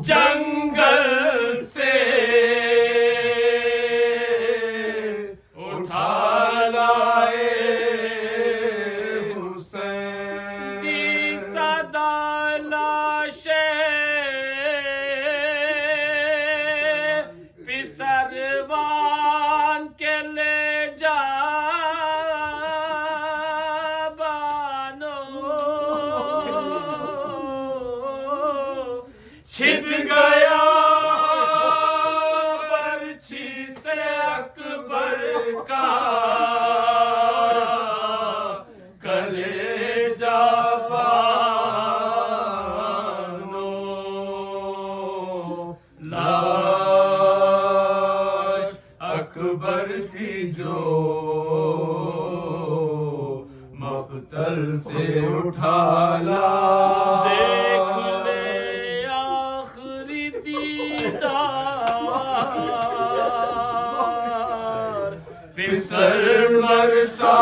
جنگل سے اٹھا لائے حسین، دی صدا لاشیں پسروان کے لے جا چھد گیا پرچھی سے اکبر کا کلیجہ بانو، لاش اکبر کی جو مقتل سے اٹھا لا، دیکھ لے پسر مرتا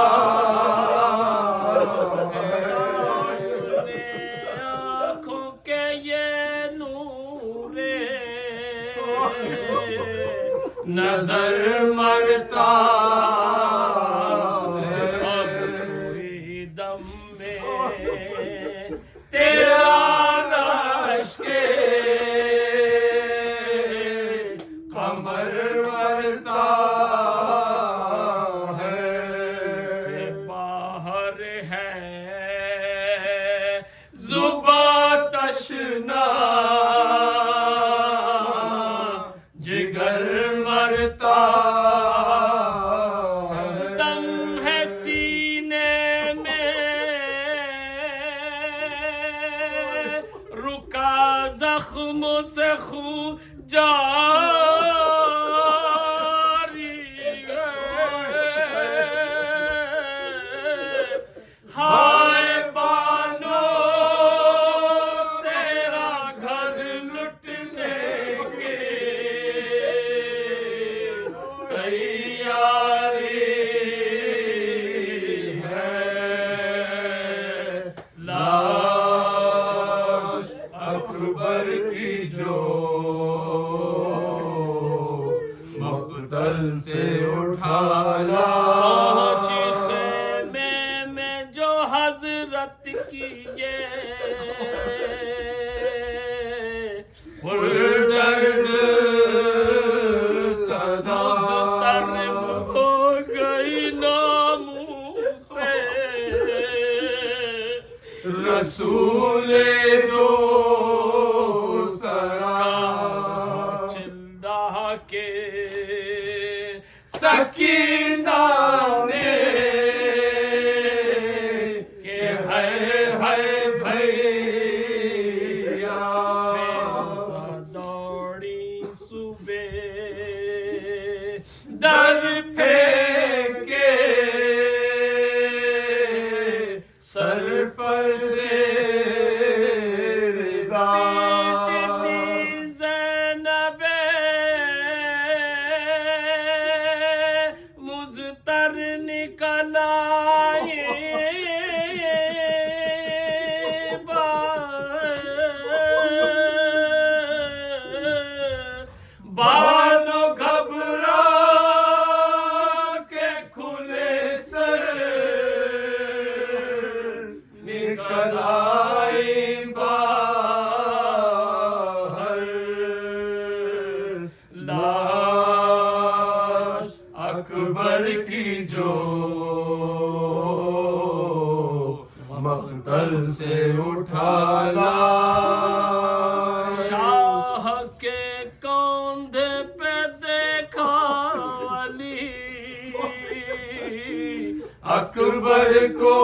آنکھوں کے یہ نور نظر مرتا، اب کوئی دم میں تیرا رشک قمر مرتا ہے، سے باہر ہے زباں تشنا، جگر مرتا دم ہے سینے میں، رکا زخموں سے خون جاری ہے، ہائے بانو تیرا گھر لٹنے کی تیاری ہے، لاش اکبر کی جو مقتل سے اٹھا لا، پہنچی خیمے میں جو حضرت کی یہ پردرد صدا، مضطرب ہو گئی ناموں سے رسول دو سرا، چلا کے سکینہ نے کہ ہے بھیا، فیضا دوڑی صبح در پھینکے سر پر سے نکل آئی بانو گھبرا کے کھلے سر نکل آئی باہر، لاش اکبر کی جو مقتل سے اٹھا لا، شاہ کے کاندھے پہ دیکھا علی اکبر کو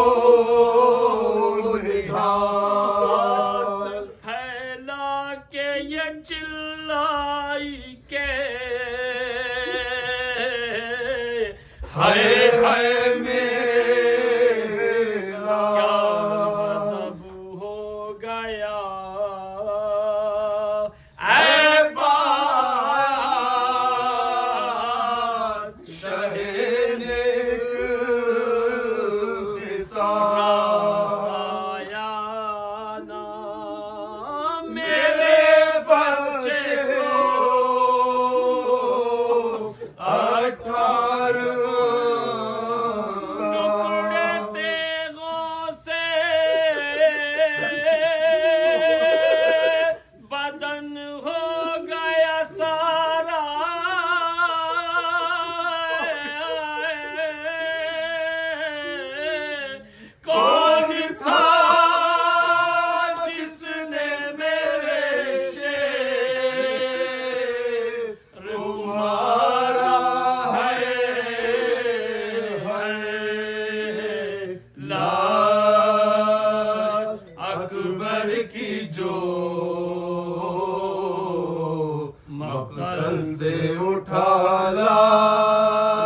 نگاہ پھیلا کے یہ چلائی کے ہائے ہائے میرا کیا غضب ہو گیا، اے بادشاہ نیک خصال کی جو مقتل سے اٹھا لا،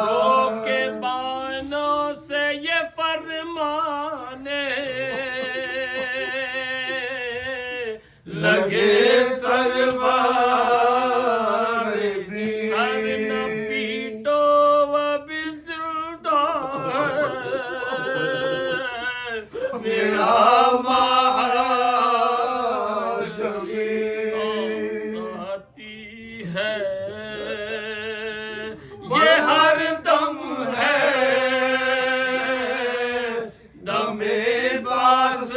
رو کے بانوں سے یہ فرمانے لگے سربار دی، سر نہ پیٹو اب زندہ ہے میرا ساتھی ہے، یہ ہر دم ہے دم باز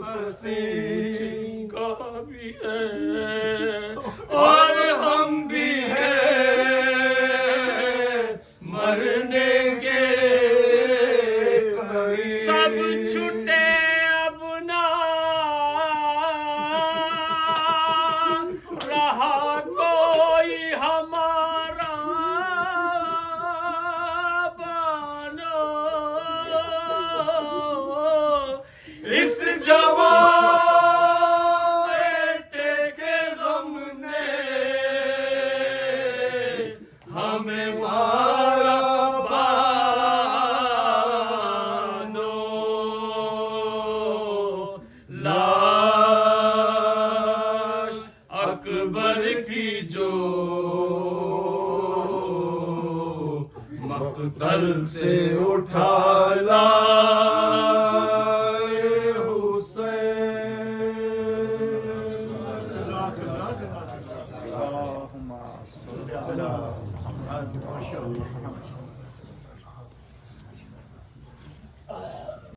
بسیج کا بھی ہے اور ہم بھی ہیں مرنے کے قریب، سب چھٹے اب نہ رہا کوئی ہمارا بانو، اس جوان بیٹے کے غم نے ہمیں مارا بانو، لاش اکبر کی جو مقتل سے اٹھا لا،